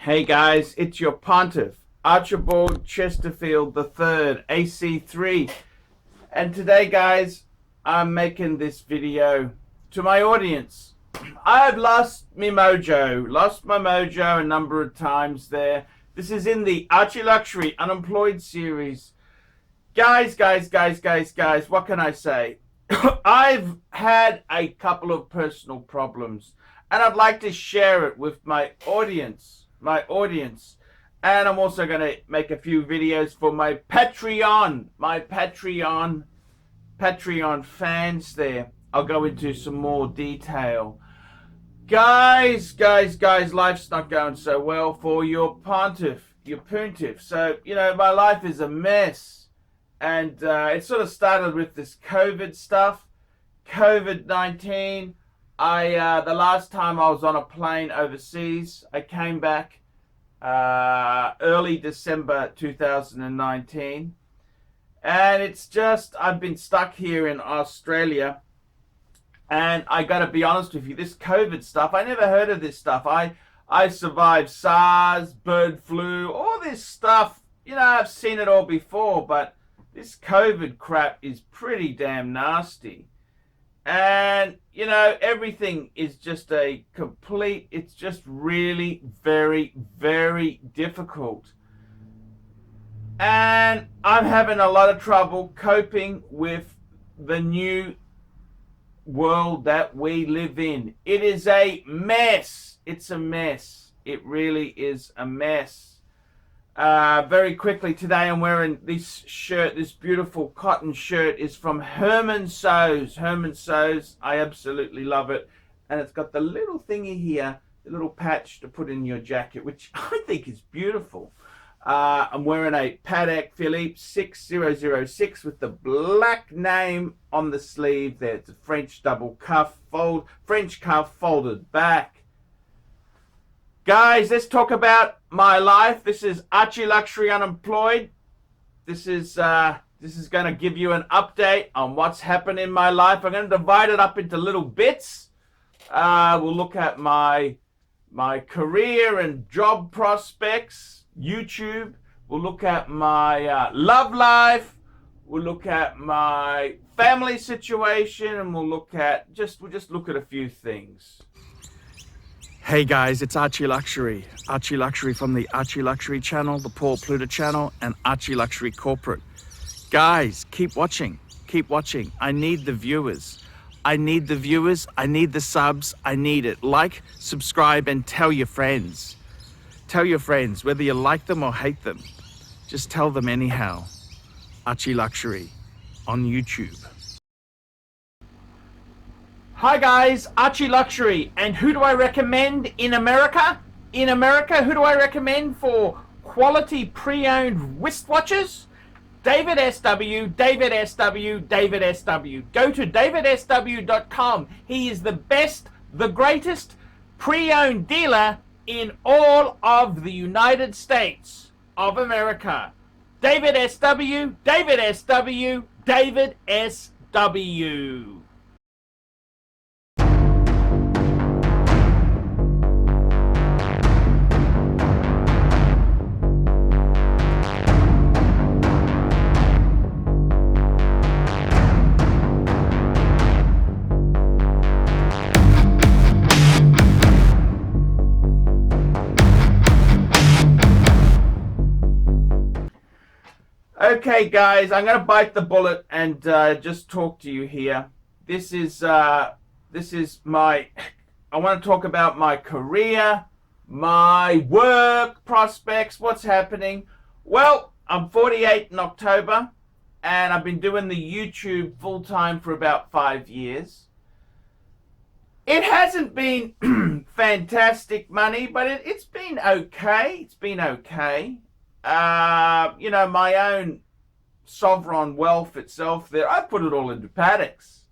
Hey guys, it's your pontiff, Archibald Chesterfield III, AC3. And today guys, I'm making this video to my audience. I've lost my mojo a number of times there. This is in the ArchieLuxury Unemployed series. Guys, what can I say? I've had a couple of personal problems and I'd like to share it with my audience. And I'm also going to make a few videos for my Patreon fans there. I'll go into some more detail. Guys, life's not going so well for your pontiff. So, my life is a mess. And it sort of started with this COVID stuff, COVID-19. The last time I was on a plane overseas, I came back early December 2019. And it's just, I've been stuck here in Australia. And I got to be honest with you, this COVID stuff, I never heard of this stuff. I survived SARS, bird flu, all this stuff. I've seen it all before, but this COVID crap is pretty damn nasty. And, everything is just it's just really very, very difficult. And I'm having a lot of trouble coping with the new world that we live in. It is a mess. It's a mess. It really is a mess. Very quickly today, I'm wearing this shirt. This beautiful cotton shirt is from Herman Sews. I absolutely love it. And it's got the little thingy here, the little patch to put in your jacket, which I think is beautiful. I'm wearing a Patek Philippe 6006 with the black name on the sleeve there. It's a French double cuff, French cuff folded back. Guys, let's talk about my life. This is ArchieLuxury Unemployed. This is going to give you an update on what's happened in my life. I'm going to divide it up into little bits. We'll look at my career and job prospects, YouTube. We'll look at my love life. We'll look at my family situation, and we'll just look at a few things. Hey guys, it's ArchieLuxury. ArchieLuxury from the ArchieLuxury channel, the Paul Pluta channel, and ArchieLuxury Corporate. Guys, keep watching. I need the viewers. I need the subs. I need it. Like, subscribe, and tell your friends. Tell your friends, whether you like them or hate them. Just tell them anyhow. ArchieLuxury on YouTube. Hi guys, ArchieLuxury, and who do I recommend in America? Who do I recommend for quality pre-owned wristwatches? David SW. Go to davidsw.com. He is the best, the greatest pre-owned dealer in all of the United States of America. David SW. Okay guys, I'm going to bite the bullet and just talk to you here. This is I want to talk about my career, my work prospects, what's happening. Well, I'm 48 in October and I've been doing the YouTube full time for about 5 years. It hasn't been fantastic money, but it's been okay. My own sovereign wealth itself there, I put it all into Pateks.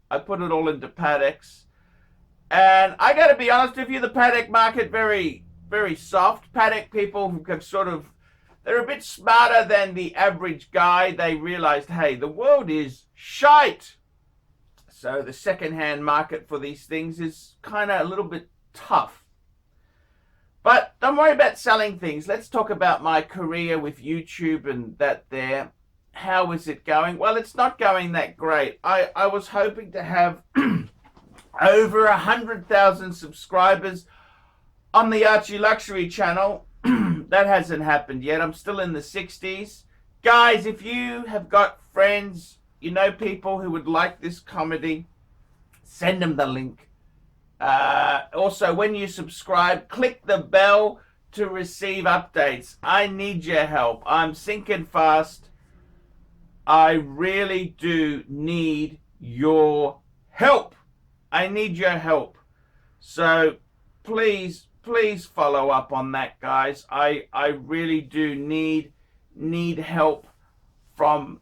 And I got to be honest with you, the Patek market, very, very soft. Patek people who have they're a bit smarter than the average guy. They realized, hey, the world is shite. So the second-hand market for these things is kind of a little bit tough. But don't worry about selling things. Let's talk about my career with YouTube and that there. How is it going? Well, it's not going that great. I was hoping to have over 100,000 subscribers on the ArchieLuxury channel. That hasn't happened yet. I'm still in the 60s. Guys, if you have got friends, you know people who would like this comedy, send them the link. Also, when you subscribe, click the bell to receive updates. I need your help. I'm sinking fast. I really do need your help. I need your help. So please follow up on that, guys. I really do need help from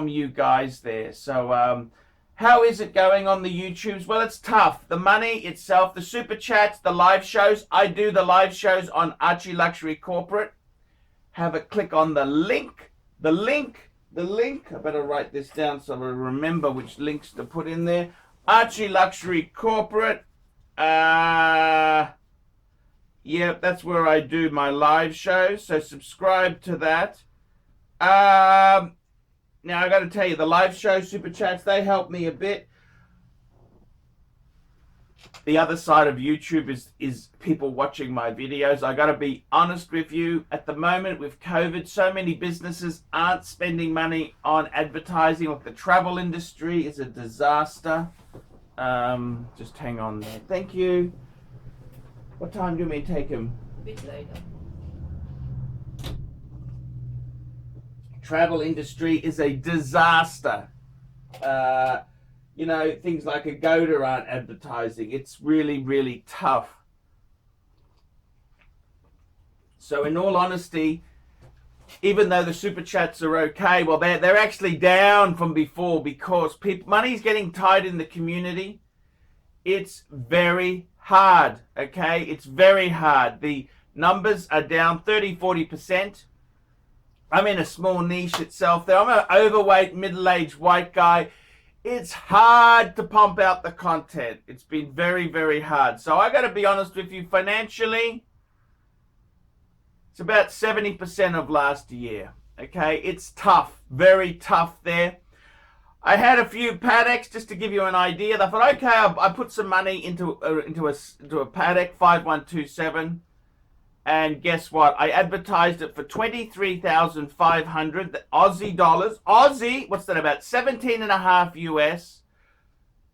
you guys there. So how is it going on the YouTubes? Well, it's tough. The money itself, the super chats, the live shows. I do the live shows on ArchieLuxury Corporate. Have a click on the link. The link. I better write this down so I remember which links to put in there. ArchieLuxury Corporate. Yeah, that's where I do my live shows. So subscribe to that. Now I got to tell you, the live show super chats, they help me a bit. The other side of YouTube is people watching my videos. I got to be honest with you. At the moment with COVID, so many businesses aren't spending money on advertising. Like the travel industry is a disaster. Just hang on there. Thank you. What time do you mean take him? A bit later. Travel industry is a disaster. You know, things like Agoda aren't advertising. It's really tough. So in all honesty, even though the super chats are okay, well, they're actually down from before because money's getting tight in the community. It's very hard, okay? It's very hard. The numbers are down 30-40%. I'm in a small niche itself there. I'm an overweight, middle-aged white guy. It's hard to pump out the content. It's been very hard. So I got to be honest with you, financially, it's about 70% of last year. Okay, it's tough, very tough there. I had a few paddocks just to give you an idea. I thought, okay, I put some money into a paddock 5127. And guess what? I advertised it for 23,500 Aussie dollars. Aussie, what's that, about 17.5 US.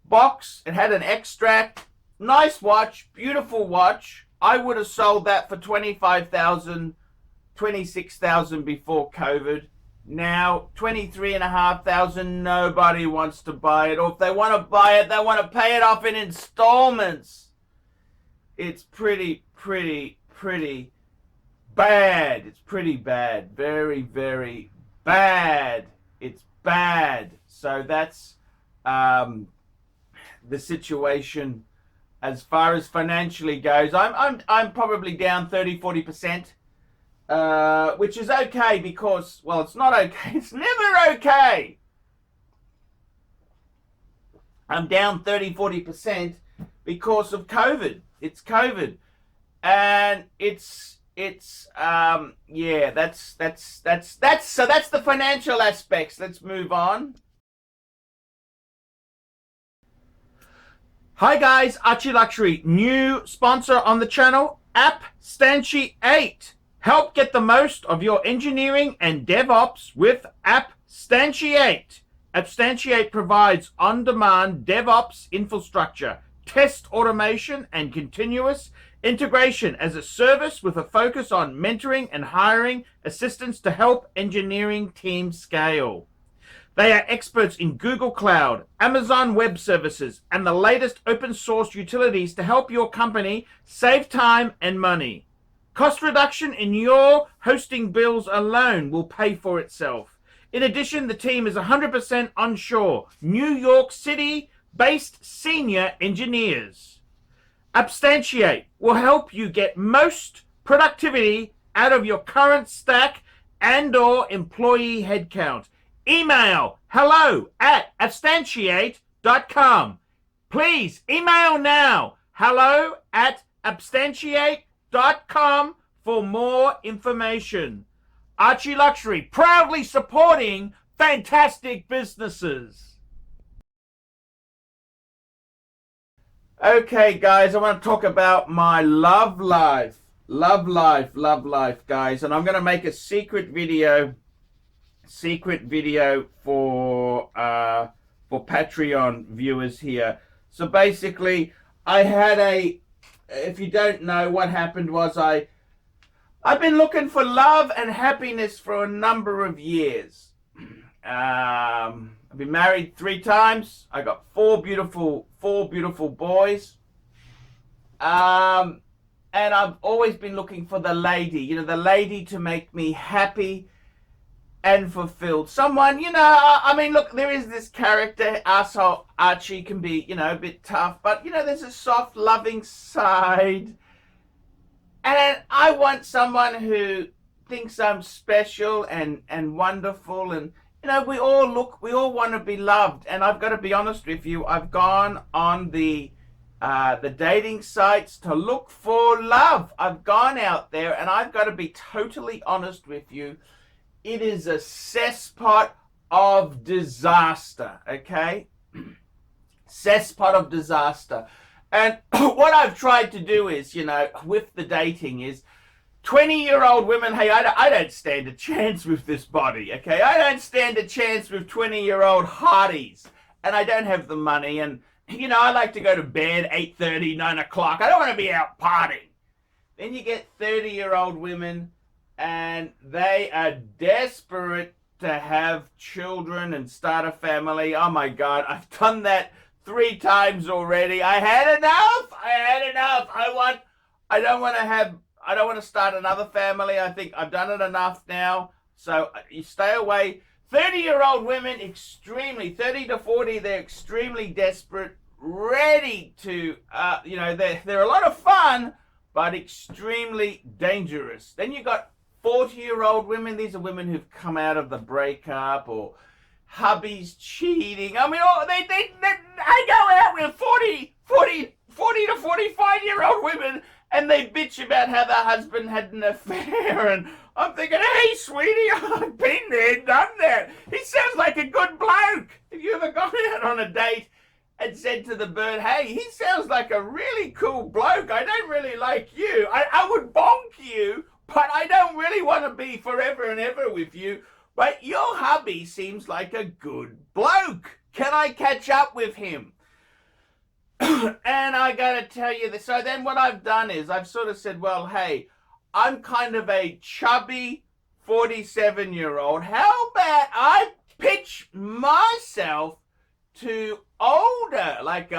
Box, it had an extract. Nice watch, beautiful watch. I would have sold that for 25,000, 26,000 before COVID. Now, 23,500, nobody wants to buy it. Or if they want to buy it, they want to pay it off in installments. It's pretty bad. It's pretty bad. Very bad. It's bad. So that's the situation as far as financially goes. I'm probably down 30-40%, which is okay because, well, it's not okay. It's never okay. I'm down 30-40% because of COVID. It's COVID. And yeah, that's the financial aspects. Let's move on. Hi guys, ArchieLuxury, new sponsor on the channel, APPSTANTIATE. Help get the most of your engineering and DevOps with APPSTANTIATE. APPSTANTIATE provides on-demand DevOps infrastructure, test automation, and continuous integration as a service with a focus on mentoring and hiring assistants to help engineering teams scale. They are experts in Google Cloud, Amazon Web Services, and the latest open source utilities to help your company save time and money. Cost reduction in your hosting bills alone will pay for itself. In addition, the team is 100% onshore, New York City-based senior engineers. APPSTANTIATE will help you get most productivity out of your current stack and/or employee headcount. Email hello@appstantiate.com. Please email now hello@appstantiate.com. ArchieLuxury.com for more information. ArchieLuxury, proudly supporting fantastic businesses. Okay, guys, I want to talk about my love life. Love life, guys. And I'm going to make a secret video for Patreon viewers here. So basically, I had if you don't know, what happened was I've been looking for love and happiness for a number of years. I've been married 3 times. I got 4 beautiful boys. And I've always been looking for the lady, the lady to make me happy and fulfilled. Someone, I mean, look, there is this character, asshole Archie, can be, a bit tough, but, there's a soft, loving side. And I want someone who thinks I'm special and wonderful, and, we all want to be loved. And I've got to be honest with you, I've gone on the dating sites to look for love. I've gone out there, and I've got to be totally honest with you. It is a cesspot of disaster, okay? Cesspot of disaster. And what I've tried to do is, with the dating is 20-year-old women, hey, I don't stand a chance with this body, okay? I don't stand a chance with 20-year-old hotties. And I don't have the money. And, I like to go to bed 8:30, 9 o'clock. I don't want to be out partying. Then you get 30-year-old women, and they are desperate to have children and start a family. Oh my God, I've done that 3 times already. I had enough. I don't want to start another family. I think I've done it enough now. So you stay away. 30-year-old women, 30 to 40, they're extremely desperate, ready to, they're a lot of fun, but extremely dangerous. Then you got 40-year-old women. These are women who've come out of the breakup, or hubby's cheating. I mean, I go out with 40 to 45-year-old women, and they bitch about how their husband had an affair. And I'm thinking, hey, sweetie, I've been there, done that. He sounds like a good bloke. Have you ever gone out on a date and said to the bird, hey, he sounds like a really cool bloke. I don't really like you. I would bonk you, but I don't really want to be forever and ever with you. But your hubby seems like a good bloke. Can I catch up with him? And I got to tell you this. So then what I've done is I've sort of said, well, hey, I'm kind of a chubby 47-year-old. How about I pitch myself to older, like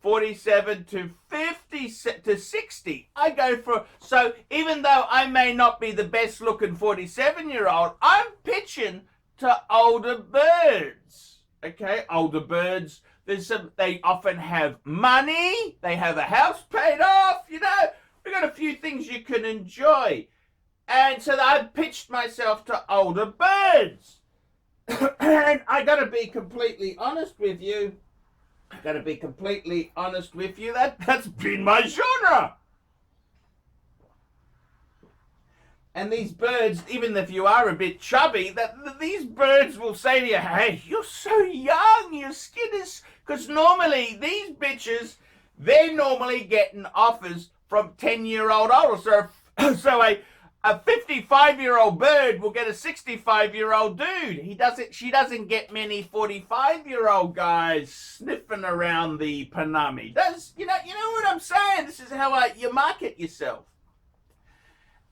47 to 50 to 60. I go for, so even though I may not be the best looking 47-year-old, I'm pitching to older birds. Okay, older birds. They often have money. They have a house paid off. We got a few things you can enjoy. And so I pitched myself to older birds. And I got to be completely honest with you. That's been my genre. And these birds, even if you are a bit chubby, these birds will say to you, hey, you're so young, your skin is... Because normally, these bitches, they're normally getting offers from 10-year-old older. So a 55-year-old bird will get a 65-year-old dude. She doesn't get many 45-year-old guys sniffing around the Panami. You know what I'm saying? This is how you market yourself.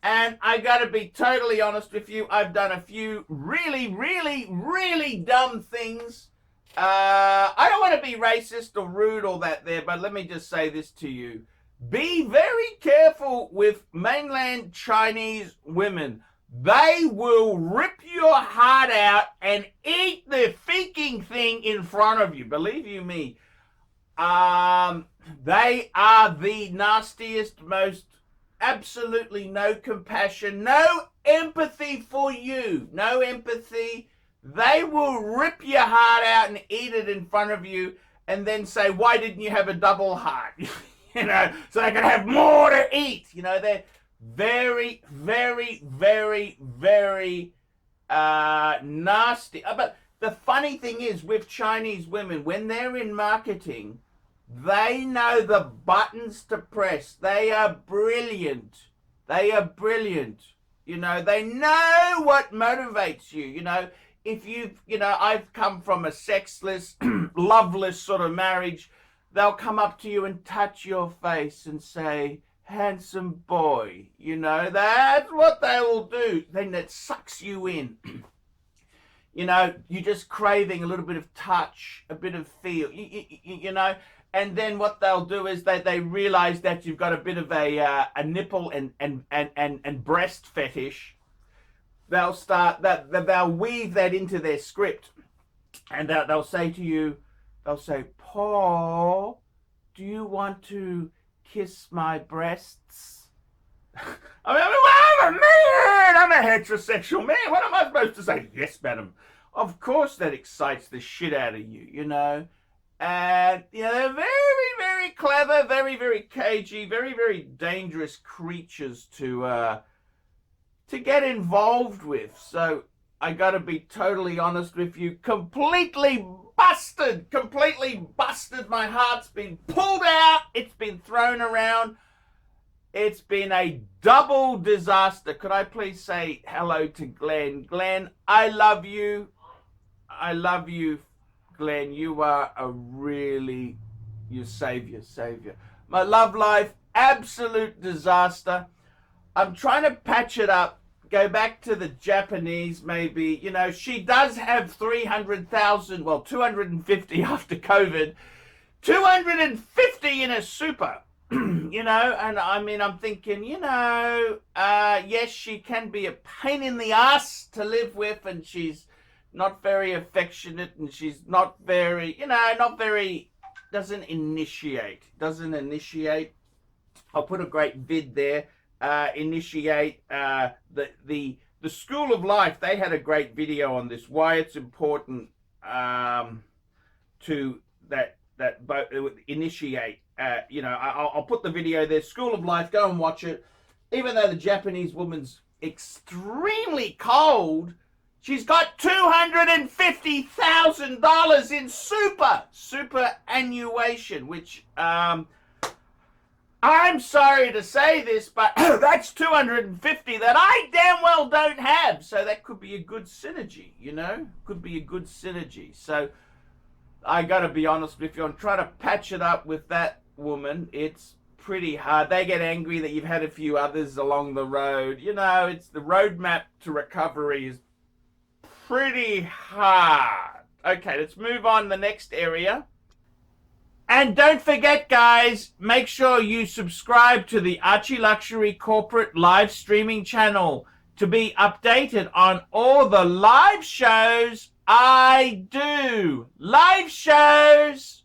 And I got to be totally honest with you. I've done a few really, really, really dumb things. I don't want to be racist or rude or that there, but let me just say this to you. Be very careful with mainland Chinese women. They will rip your heart out and eat the freaking thing in front of you. Believe you me. They are the nastiest, most absolutely no compassion, no empathy for you, no empathy. They will rip your heart out and eat it in front of you and then say, why didn't you have a double heart? you know, so they can have more to eat. You know, they're very, very, very, very nasty. But the funny thing is with Chinese women, when they're in marketing, they know the buttons to press. They are brilliant. They are brilliant. You know, they know what motivates you. You know, if you've, you know, I've come from a sexless, loveless sort of marriage. They'll come up to you and touch your face and say, handsome boy. You know, that's what they will do. Then it sucks you in. You know, you're just craving a little bit of touch, a bit of feel, you know. And then what they'll do is they realize that you've got a bit of a nipple and breast fetish. They'll start that, they'll weave that into their script, and they'll say to you, they'll say, Paul, do you want to kiss my breasts? I'm a man. I'm a heterosexual man. What am I supposed to say? Yes, madam. Of course that excites the shit out of you, you know. And, you know, they're very, very clever, very, very cagey, very, very dangerous creatures to get involved with. So I got to be totally honest with you. Completely busted. My heart's been pulled out. It's been thrown around. It's been a double disaster. Could I please say hello to Glenn? Glenn, I love you. I love you, Glenn. You are you savior. My love life, absolute disaster. I'm trying to patch it up. Go back to the Japanese, maybe. You know, she does have 300,000, well, 250 after COVID, 250 in a super. You know, and I mean, I'm thinking, you know, yes, she can be a pain in the ass to live with, and she's not very affectionate, and she's not very, you know, doesn't initiate. I'll put a great vid there. Initiate, the School of Life, they had a great video on this, why it's important to initiate. You know, I'll put the video there. School of Life, go and watch it. Even though the Japanese woman's extremely cold, she's got $250,000 in superannuation, which I'm sorry to say this, but that's 250 that I damn well don't have. So that could be a good synergy, you know, So I got to be honest with you. I'm trying to patch it up with that woman. It's pretty hard. They get angry that you've had a few others along the road. You know, it's the roadmap to recovery is pretty hard. Okay, let's move on to the next area. And don't forget, guys, make sure you subscribe to the ArchieLuxury corporate live streaming channel to be updated on all the live shows I do. Live shows!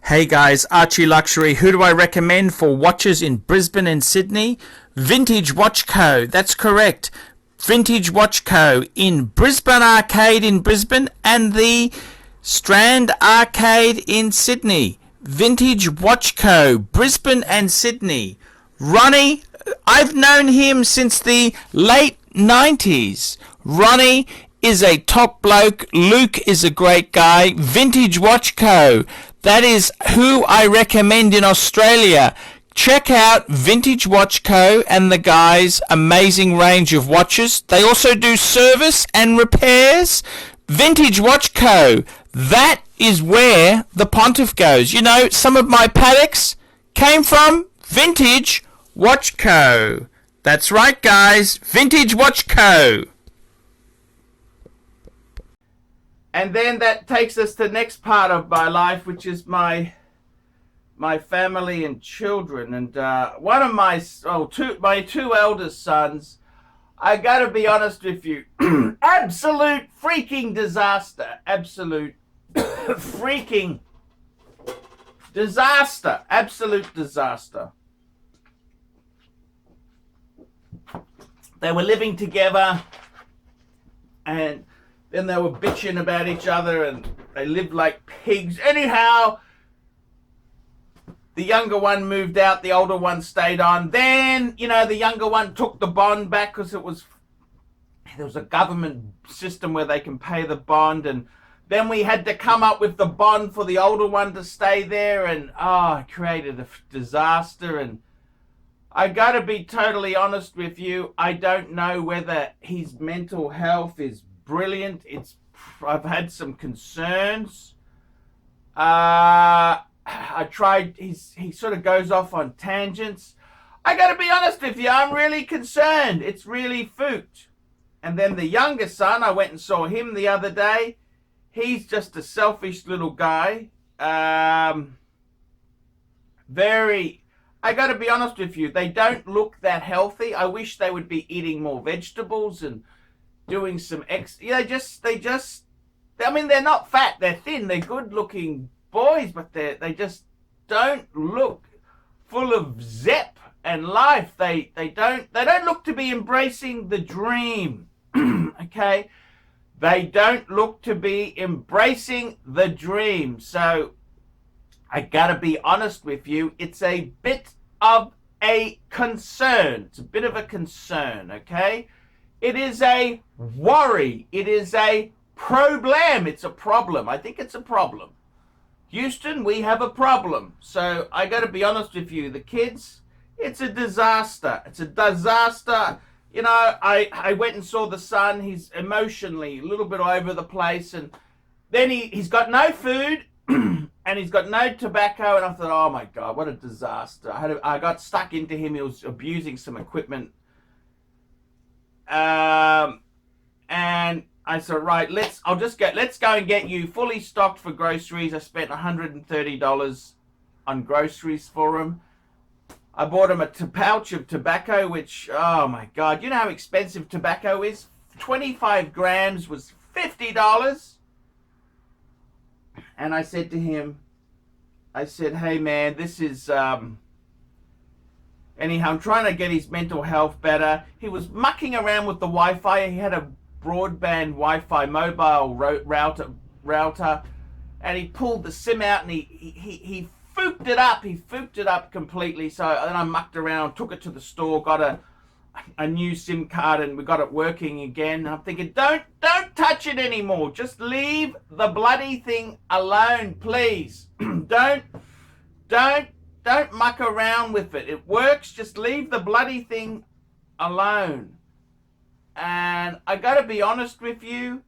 Hey guys, ArchieLuxury. Who do I recommend for watches in Brisbane and Sydney? Vintage Watch Co. That's correct. Vintage Watch Co. in Brisbane Arcade in Brisbane and the Strand Arcade in Sydney. Vintage Watch Co. Brisbane and Sydney. Ronnie, I've known him since the late 90s. Ronnie is a top bloke. Luke is a great guy. Vintage Watch Co. That is who I recommend in Australia. Check out Vintage Watch Co. and the guys' amazing range of watches. They also do service and repairs. Vintage Watch Co. That is where the pontiff goes. You know, some of my Pateks came from Vintage Watch Co. That's right, guys. Vintage Watch Co. And then that takes us to the next part of my life, which is my family and children. And one of my two eldest sons, I gotta be honest with you, absolute freaking disaster. Absolute freaking disaster. Absolute disaster. They were living together, and then they were bitching about each other, and they lived like pigs. Anyhow, the younger one moved out, the older one stayed on. Then, you know, the younger one took the bond back because there was a government system where they can pay the bond, and then we had to come up with the bond for the older one to stay there, and it created a disaster. And I gotta be totally honest with you, I don't know whether his mental health is brilliant. I've had some concerns. I tried, he sort of goes off on tangents. I gotta be honest with you, I'm really concerned. It's really fooked. And then the younger son, I went and saw him the other day. He's just a selfish little guy. I gotta be honest with you, they don't look that healthy. I wish they would be eating more vegetables and doing some I mean, they're not fat, they're thin, they're good looking boys, but they just don't look full of zep and life. They don't look to be embracing the dream. Okay, they don't look to be embracing the dream. So I gotta be honest with you, it's a bit of a concern. It's a bit of a concern. Okay, it is a worry, it is a problem. It's a problem. I think it's a problem. Houston, we have a problem. So I got to be honest with you, the kids, it's a disaster. It's a disaster. You know, I went and saw the son. He's emotionally a little bit all over the place, and then he's got no food and he's got no tobacco, and I thought, oh my God, what a disaster. I got stuck into him. He was abusing some equipment. And I said, right, let's go and get you fully stocked for groceries. I spent $130 on groceries for him. I bought him a pouch of tobacco, which, oh my God, you know how expensive tobacco is? 25 grams was $50. And I said to him, hey man, this is, anyhow, I'm trying to get his mental health better. He was mucking around with the Wi-Fi. He had a broadband Wi-Fi mobile router, and he pulled the SIM out and he fooked it up. He fooked it up completely. So then I mucked around, took it to the store, got a new SIM card, and we got it working again. I'm thinking, don't touch it anymore. Just leave the bloody thing alone, please. Don't muck around with it. It works. Just leave the bloody thing alone. And I gotta be honest with you,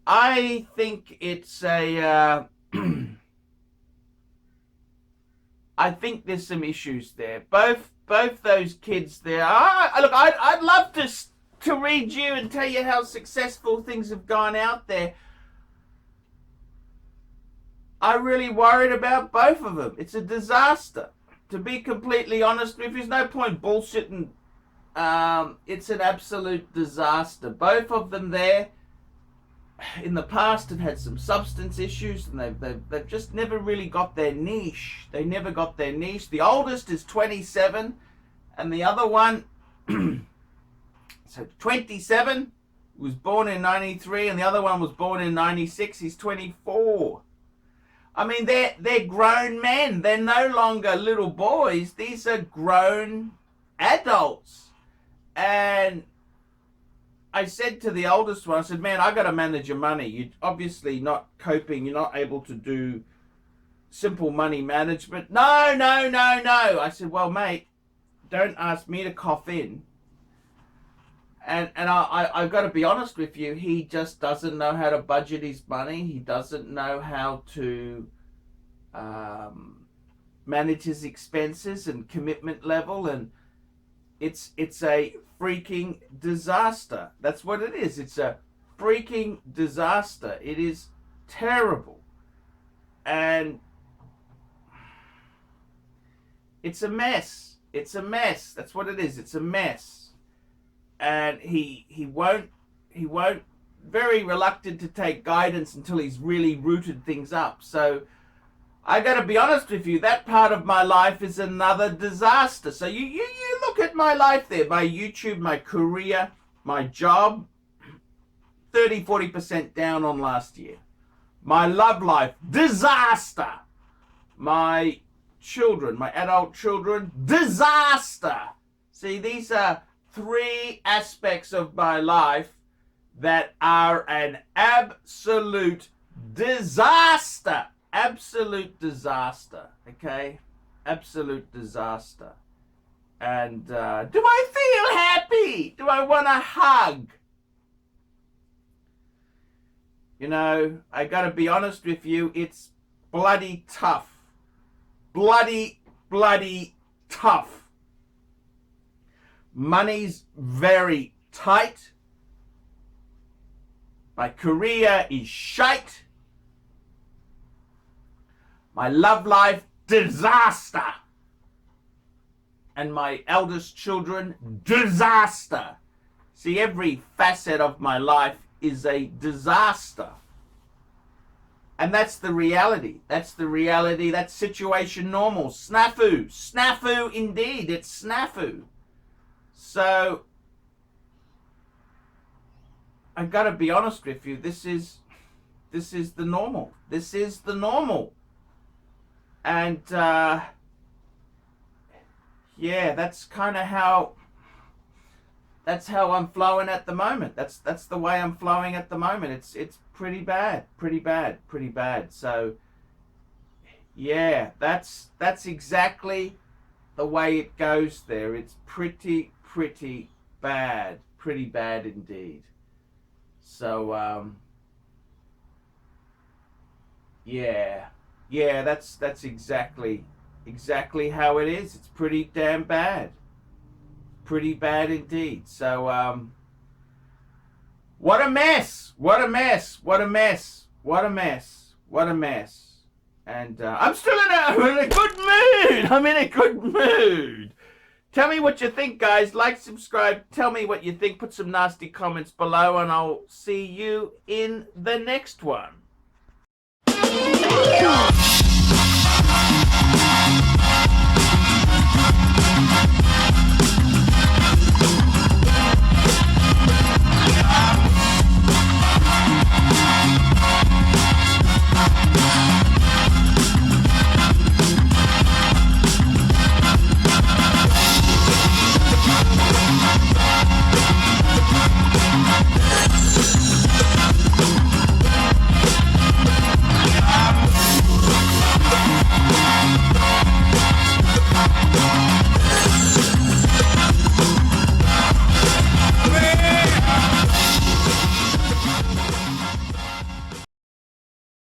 I think it's I think there's some issues there. Both those kids there. Look, I'd love to read you and tell you how successful things have gone out there. I'm really worried about both of them. It's a disaster. To be completely honest with you, there's no point bullshitting. It's an absolute disaster. Both of them there in the past have had some substance issues, and they've just never really got their niche. They never got their niche. The oldest is 27, and the other one, so 27, was born in 93, and the other one was born in 96. He's 24. I mean, they're grown men. They're no longer little boys. These are grown adults. And I said to the oldest one, I said, man, I got to manage your money. You're obviously not coping. You're not able to do simple money management. No. I said, well, mate, don't ask me to cough in. And I've got to be honest with you, he just doesn't know how to budget his money. He doesn't know how to manage his expenses and commitment level, and it's a freaking disaster. That's what it is. It's a freaking disaster. It is terrible. And it's a mess. It's a mess. That's what it is. It's a mess. And he won't, very reluctant to take guidance until he's really rooted things up. So I got to be honest with you, that part of my life is another disaster. So you look at my life there, my YouTube, my career, my job, 30-40% down on last year. My love life, disaster. my children, my adult children, disaster. See, these are three aspects of my life that are an absolute disaster. Absolute disaster, okay? Absolute disaster. And do I feel happy? Do I want a hug? You know, I gotta be honest with you, it's bloody tough. Bloody tough. Money's very tight. My career is shite. My love life, disaster. And my eldest children, disaster. See, every facet of my life is a disaster. And that's the reality. That's the reality. That's situation normal. Snafu. Snafu indeed. It's snafu. So, I gotta be honest with you. This is the normal. This is the normal. And, yeah, that's kind of how I'm flowing at the moment. That's the way I'm flowing at the moment. It's pretty bad. So yeah, that's exactly the way it goes there. It's pretty bad. Pretty bad indeed. So yeah, that's exactly how it is. It's pretty damn bad. Pretty bad indeed. So what a mess. And I'm still in a good mood. I'm in a good mood. Tell me what you think, guys. Like, subscribe. Tell me what you think. Put some nasty comments below, and I'll see you in the next one.